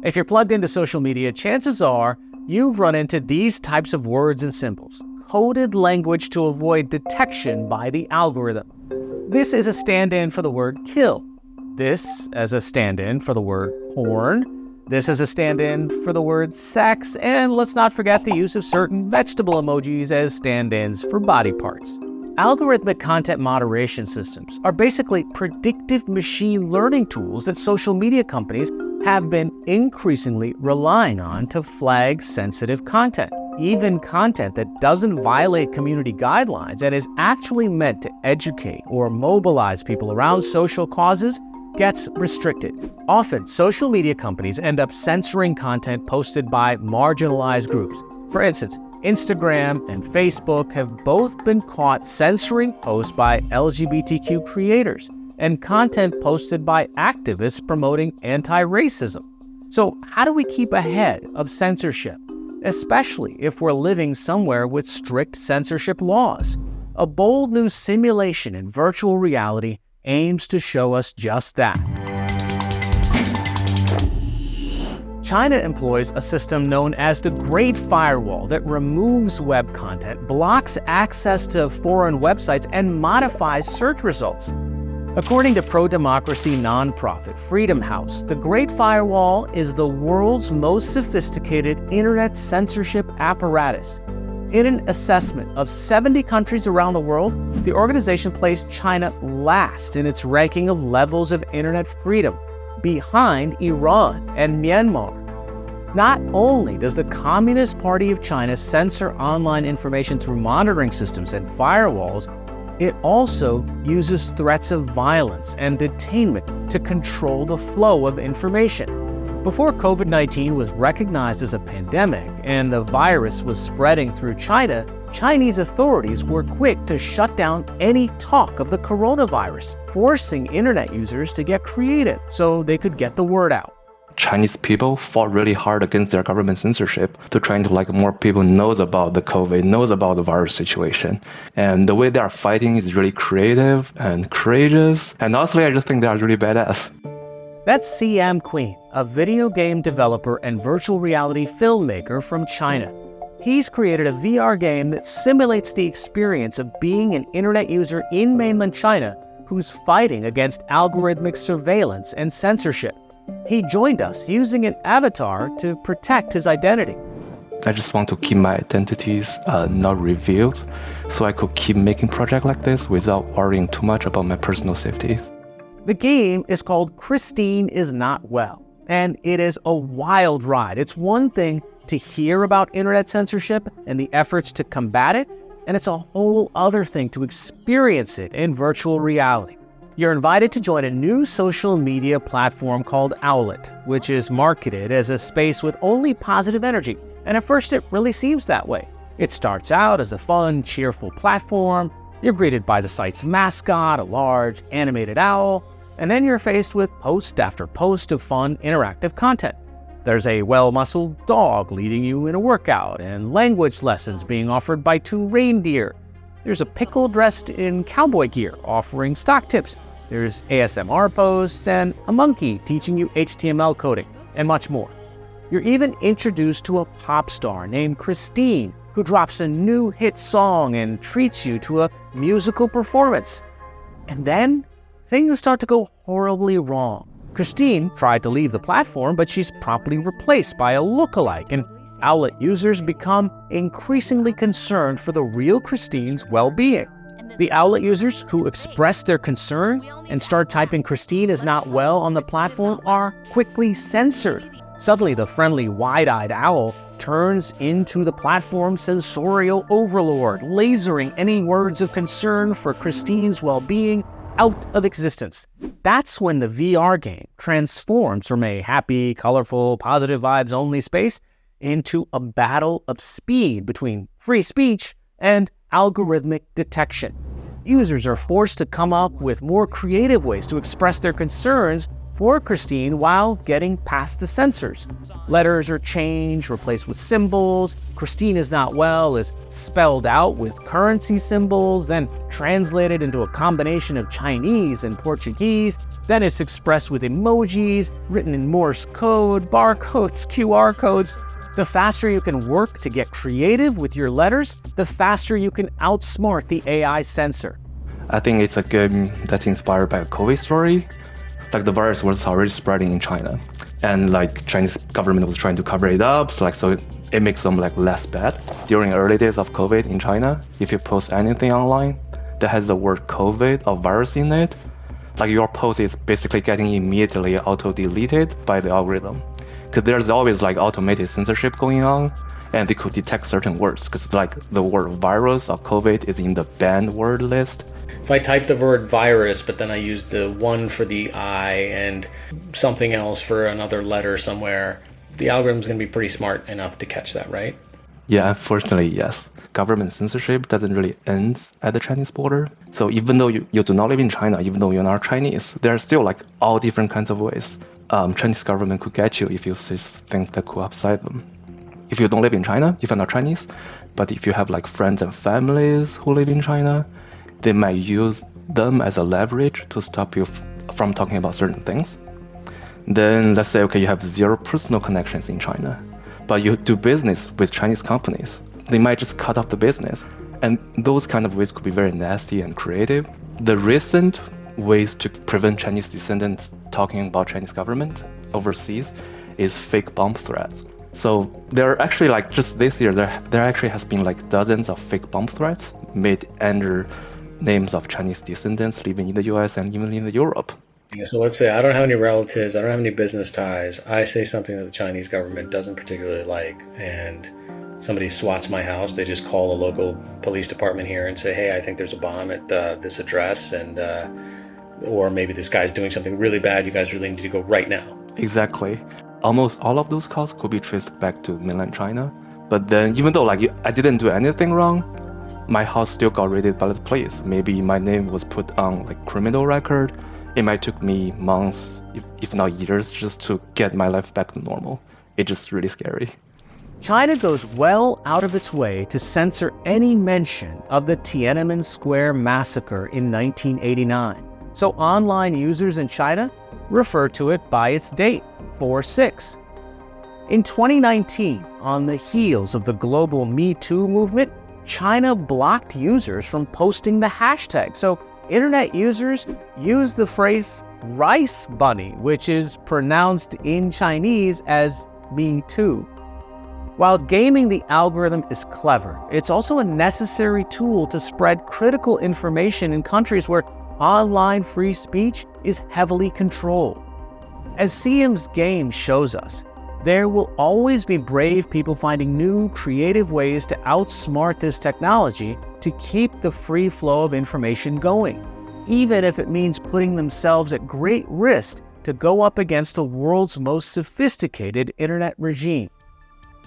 If you're plugged into social media, chances are you've run into these types of words and symbols, coded language to avoid detection by the algorithm. This is a stand-in for the word kill. This as a stand-in for the word porn. This is a stand-in for the word sex. And let's not forget the use of certain vegetable emojis as stand-ins for body parts. Algorithmic content moderation systems are basically predictive machine learning tools that social media companies have been increasingly relying on to flag sensitive content. Even content that doesn't violate community guidelines and is actually meant to educate or mobilize people around social causes gets restricted. Often, social media companies end up censoring content posted by marginalized groups. For instance, Instagram and Facebook have both been caught censoring posts by LGBTQ creators and content posted by activists promoting anti-racism. So how do we keep ahead of censorship, especially if we're living somewhere with strict censorship laws? A bold new simulation in virtual reality aims to show us just that. China employs a system known as the Great Firewall that removes web content, blocks access to foreign websites, and modifies search results. According to pro-democracy nonprofit Freedom House, the Great Firewall is the world's most sophisticated internet censorship apparatus. In an assessment of 70 countries around the world, the organization placed China last in its ranking of levels of internet freedom, behind Iran and Myanmar. Not only does the Communist Party of China censor online information through monitoring systems and firewalls, it also uses threats of violence and detainment to control the flow of information. Before COVID-19 was recognized as a pandemic and the virus was spreading through China, Chinese authorities were quick to shut down any talk of the coronavirus, forcing internet users to get creative so they could get the word out. Chinese people fought really hard against their government censorship to trying to more people knows about the COVID, knows about the virus situation. And the way they are fighting is really creative and courageous. And honestly, I just think they are really badass. That's CM Queen, a video game developer and virtual reality filmmaker from China. He's created a VR game that simulates the experience of being an internet user in mainland China who's fighting against algorithmic surveillance and censorship. He joined us using an avatar to protect his identity. I just want to keep my identities not revealed so I could keep making projects like this without worrying too much about my personal safety. The game is called Christine Is Not Well, and it is a wild ride. It's one thing to hear about internet censorship and the efforts to combat it, and it's a whole other thing to experience it in virtual reality. You're invited to join a new social media platform called Owlet, which is marketed as a space with only positive energy. And at first it really seems that way. It starts out as a fun, cheerful platform. You're greeted by the site's mascot, a large animated owl, and then you're faced with post after post of fun, interactive content. There's a well-muscled dog leading you in a workout and language lessons being offered by 2 reindeer. There's a pickle dressed in cowboy gear offering stock tips. There's ASMR posts and a monkey teaching you HTML coding, and much more. You're even introduced to a pop star named Christine, who drops a new hit song and treats you to a musical performance. And then, things start to go horribly wrong. Christine tried to leave the platform, but she's promptly replaced by a lookalike, and Owlet users become increasingly concerned for the real Christine's well-being. The Owlet users who express their concern and start typing Christine is not well on the platform are quickly censored. Suddenly, the friendly wide-eyed owl turns into the platform's sensorial overlord, lasering any words of concern for Christine's well-being out of existence. That's when the VR game transforms from a happy, colorful, positive vibes only space into a battle of speed between free speech and algorithmic detection. Users are forced to come up with more creative ways to express their concerns for Christine while getting past the censors. Letters are changed, replaced with symbols. Christine is not well is spelled out with currency symbols, then translated into a combination of Chinese and Portuguese. Then it's expressed with emojis, written in Morse code, barcodes, QR codes. The faster you can work to get creative with your letters, the faster you can outsmart the AI censor. I think it's a game that's inspired by a COVID story. Like the virus was already spreading in China, and like Chinese government was trying to cover it up, so it makes them like less bad. During early days of COVID in China, if you post anything online that has the word COVID or virus in it, like your post is basically getting immediately auto-deleted by the algorithm. Because there's always like automated censorship going on, and they could detect certain words, because like the word virus or COVID is in the banned word list. If I type the word virus, but then I use the one for the I and something else for another letter somewhere, the algorithm's going to be pretty smart enough to catch that, right? Yeah, unfortunately, yes. Government censorship doesn't really end at the Chinese border. So even though you do not live in China, even though you're not Chinese, there are still like all different kinds of ways Chinese government could get you if you say things that could upset them. If you don't live in China, if you're not Chinese, but if you have like friends and families who live in China, they might use them as a leverage to stop you from talking about certain things. Then let's say, okay, you have zero personal connections in China, but you do business with Chinese companies. They might just cut off the business. And those kind of ways could be very nasty and creative. The recent ways to prevent Chinese descendants talking about Chinese government overseas is fake bomb threats. So there are actually like just this year, there actually has been like dozens of fake bomb threats made under names of Chinese descendants living in the US and even in Europe. So let's say I don't have any relatives, I don't have any business ties. I say something that the Chinese government doesn't particularly like, and somebody swats my house. They just call the local police department here and say, hey, I think there's a bomb at this address, and or maybe this guy's doing something really bad. You guys really need to go right now. Exactly. Almost all of those calls could be traced back to mainland China. But then even though like I didn't do anything wrong, my house still got raided by the police. Maybe my name was put on like criminal record. It might took me months, if not years, just to get my life back to normal. It's just really scary. China goes well out of its way to censor any mention of the Tiananmen Square massacre in 1989. So online users in China refer to it by its date, 4/6. In 2019, on the heels of the global Me Too movement, China blocked users from posting the hashtag. So internet users use the phrase rice bunny, which is pronounced in Chinese as Me Too. While gaming the algorithm is clever, it's also a necessary tool to spread critical information in countries where online free speech is heavily controlled. As Siem's game shows us, there will always be brave people finding new, creative ways to outsmart this technology to keep the free flow of information going, even if it means putting themselves at great risk to go up against the world's most sophisticated internet regime.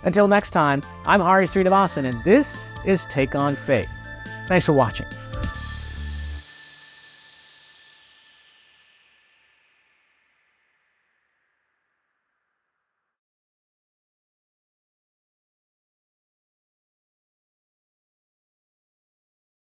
Until next time, I'm Hari Srinivasan, and this is Take on Faith. Thanks for watching.